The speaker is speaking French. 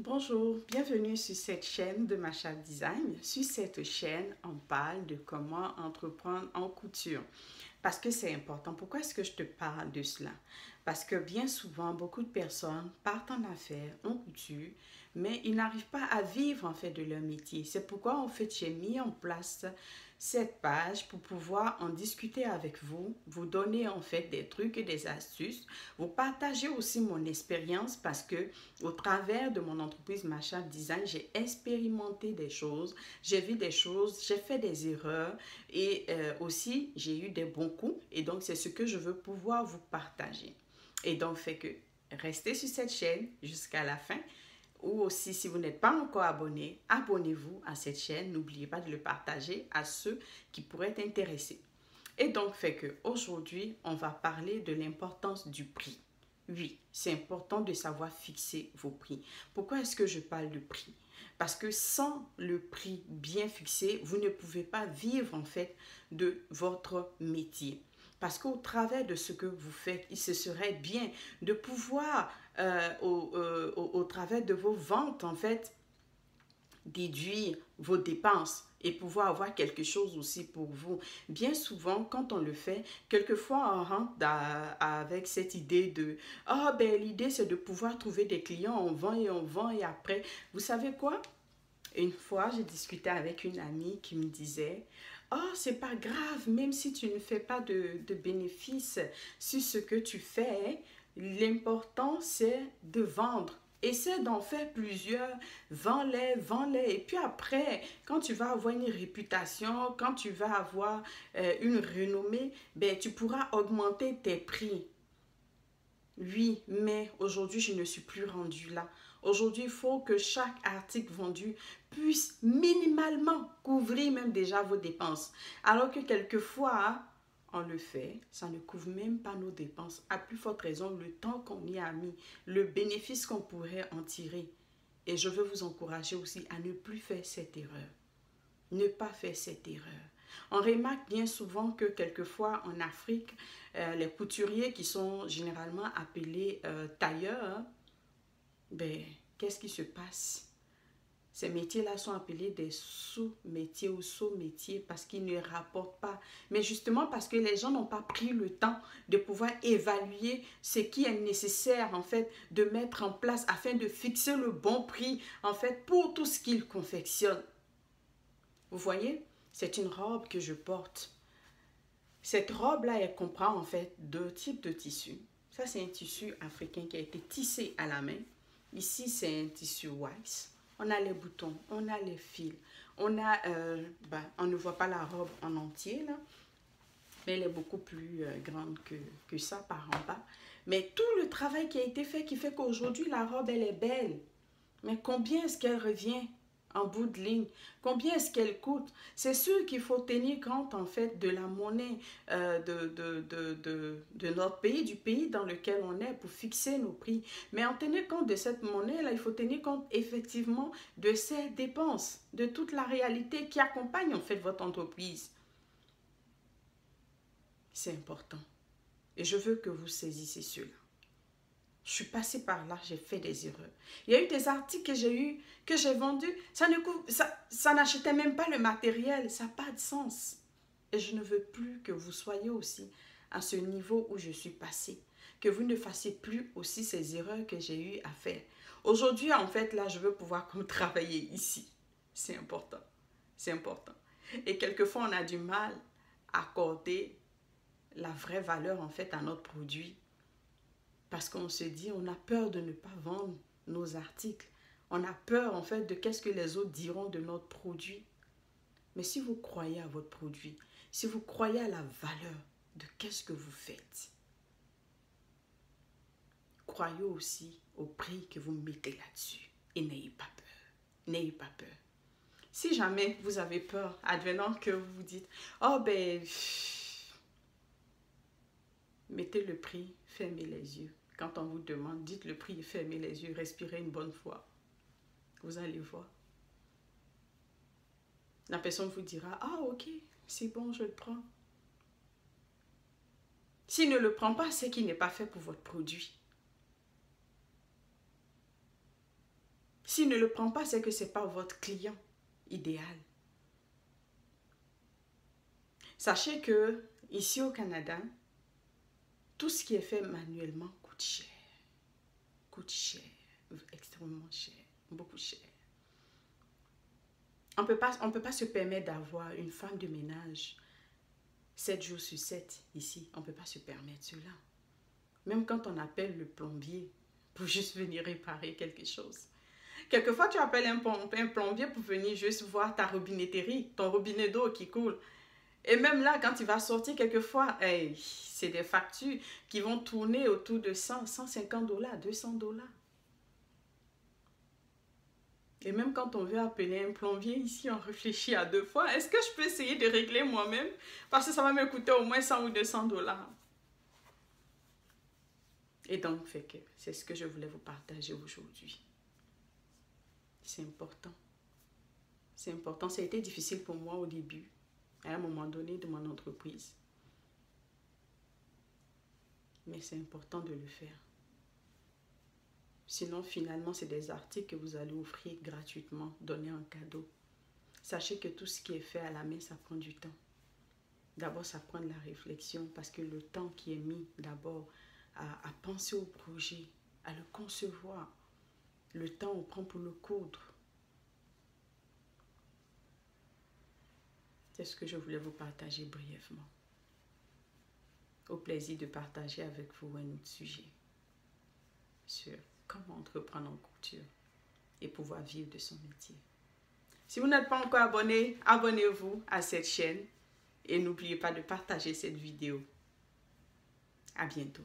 Bonjour, bienvenue sur cette chaîne de Masha Design. Sur cette chaîne, on parle de comment entreprendre en couture. Parce que c'est important. Pourquoi est-ce que je te parle de cela? Parce que bien souvent, beaucoup de personnes partent en affaires, en couture, mais ils n'arrivent pas à vivre en fait de leur métier. C'est pourquoi en fait j'ai mis en place cette page pour pouvoir en discuter avec vous, vous donner en fait des trucs et des astuces, vous partager aussi mon expérience parce que au travers de mon entreprise Masha Design, j'ai expérimenté des choses, j'ai vu des choses, j'ai fait des erreurs et aussi j'ai eu des bons coups et donc c'est ce que je veux pouvoir vous partager. Et donc fait que restez sur cette chaîne jusqu'à la fin. Ou aussi, si vous n'êtes pas encore abonné, abonnez-vous à cette chaîne. N'oubliez pas de le partager à ceux qui pourraient être intéressés. Et donc, fait que aujourd'hui, on va parler de l'importance du prix. Oui, c'est important de savoir fixer vos prix. Pourquoi est-ce que je parle de prix? Parce que sans le prix bien fixé, vous ne pouvez pas vivre en fait de votre métier. Parce qu'au travers de ce que vous faites, il se serait bien de pouvoir, au travers de vos ventes, en fait, déduire vos dépenses et pouvoir avoir quelque chose aussi pour vous. Bien souvent, quand on le fait, quelquefois on rentre avec cette idée de « ben l'idée c'est de pouvoir trouver des clients, on vend et après, vous savez quoi? » Une fois, j'ai discuté avec une amie qui me disait « Oh, c'est pas grave, même si tu ne fais pas de bénéfices sur ce que tu fais, l'important c'est de vendre. Essaie d'en faire plusieurs, vends-les, vends-les. Et puis après, quand tu vas avoir une réputation, quand tu vas avoir une renommée, ben, tu pourras augmenter tes prix. » Oui, mais aujourd'hui, je ne suis plus rendue là. Aujourd'hui, il faut que chaque article vendu puisse minimalement couvrir même déjà vos dépenses. Alors que quelquefois, on le fait, ça ne couvre même pas nos dépenses. À plus forte raison, le temps qu'on y a mis, le bénéfice qu'on pourrait en tirer. Et je veux vous encourager aussi à ne plus faire cette erreur. Ne pas faire cette erreur. On remarque bien souvent que quelquefois en Afrique, les couturiers qui sont généralement appelés tailleurs, ben, qu'est-ce qui se passe? Ces métiers-là sont appelés des sous-métiers ou sous-métiers parce qu'ils ne rapportent pas. Mais justement parce que les gens n'ont pas pris le temps de pouvoir évaluer ce qui est nécessaire en fait de mettre en place afin de fixer le bon prix en fait pour tout ce qu'ils confectionnent. Vous voyez? C'est une robe que je porte. Cette robe-là, elle comprend en fait deux types de tissus. Ça, c'est un tissu africain qui a été tissé à la main. Ici, c'est un tissu wax. On a les boutons, on a les fils. On ne voit pas la robe en entier, là. Mais elle est beaucoup plus grande que ça par en bas. Mais tout le travail qui a été fait, qui fait qu'aujourd'hui, la robe, elle est belle. Mais combien est-ce qu'elle revient en bout de ligne? Combien est-ce qu'elle coûte? C'est sûr qu'il faut tenir compte en fait de la monnaie de notre pays, du pays dans lequel on est pour fixer nos prix. Mais en tenant compte de cette monnaie-là, il faut tenir compte effectivement de ses dépenses, de toute la réalité qui accompagne en fait votre entreprise. C'est important. Et je veux que vous saisissiez cela. Je suis passée par là, j'ai fait des erreurs. Il y a eu des articles que j'ai vendus, ça n'achetait même pas le matériel, ça n'a pas de sens. Et je ne veux plus que vous soyez aussi à ce niveau où je suis passée, que vous ne fassiez plus aussi ces erreurs que j'ai eu à faire. Aujourd'hui, en fait, là, je veux pouvoir travailler ici. C'est important, c'est important. Et quelquefois, on a du mal à accorder la vraie valeur, en fait, à notre produit. Parce qu'on se dit, on a peur de ne pas vendre nos articles. On a peur en fait de qu'est-ce que les autres diront de notre produit. Mais si vous croyez à votre produit, si vous croyez à la valeur de qu'est-ce que vous faites, croyez aussi au prix que vous mettez là-dessus. Et n'ayez pas peur. N'ayez pas peur. Si jamais vous avez peur, advenant que vous vous dites, oh ben, mettez le prix, fermez les yeux. Quand on vous demande, dites le prix, fermez les yeux, respirez une bonne fois. Vous allez voir. La personne vous dira, ah ok, c'est bon, je le prends. S'il ne le prend pas, c'est qu'il n'est pas fait pour votre produit. S'il ne le prend pas, c'est que ce n'est pas votre client idéal. Sachez que ici au Canada, tout ce qui est fait manuellement coûte cher. Coûte cher, extrêmement cher, beaucoup cher. On peut pas se permettre d'avoir une femme de ménage 7 jours sur 7 ici. On ne peut pas se permettre cela. Même quand on appelle le plombier pour juste venir réparer quelque chose. Quelquefois, tu appelles un plombier pour venir juste voir ta robinetterie, ton robinet d'eau qui coule. Et même là, quand il va sortir, quelquefois, hey, c'est des factures qui vont tourner autour de 100, 150 $, 200 $. Et même quand on veut appeler un plombier, ici, on réfléchit à 2 fois. Est-ce que je peux essayer de régler moi-même? Parce que ça va me coûter au moins 100 ou 200 $. Et donc, c'est ce que je voulais vous partager aujourd'hui. C'est important. C'est important. Ça a été difficile pour moi au début, à un moment donné de mon entreprise. Mais c'est important de le faire. Sinon, finalement, c'est des articles que vous allez offrir gratuitement, donner en cadeau. Sachez que tout ce qui est fait à la main, ça prend du temps. D'abord, ça prend de la réflexion parce que le temps qui est mis d'abord à penser au projet, à le concevoir, le temps on prend pour le coudre. C'est ce que je voulais vous partager brièvement. Au plaisir de partager avec vous un autre sujet sur comment entreprendre en couture et pouvoir vivre de son métier. Si vous n'êtes pas encore abonné, abonnez-vous à cette chaîne et n'oubliez pas de partager cette vidéo. À bientôt.